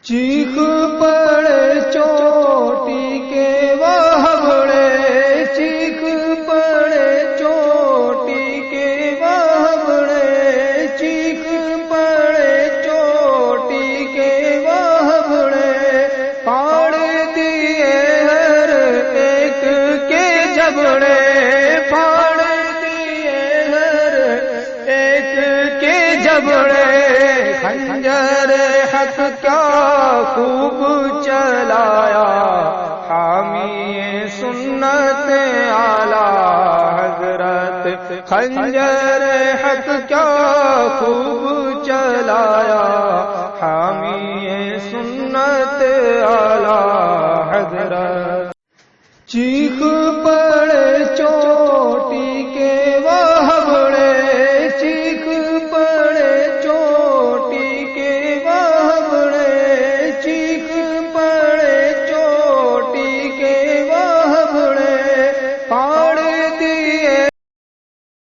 چیخ پڑے چوٹی کے وہبڑے، چیخ پڑے چوٹی کے وہبڑے، چیخ پڑے چوٹی کے وہبڑے، پھاڑ دیے ہر ایک کے جبڑے، پھاڑ دیے ہر ایک کے جبڑے، خنجر حق کیا خوب چلایا، حامی سنت اعلی حضرت، خنجر حق کیا خوب چلایا، حامی سنت اعلی حضرت، چیخ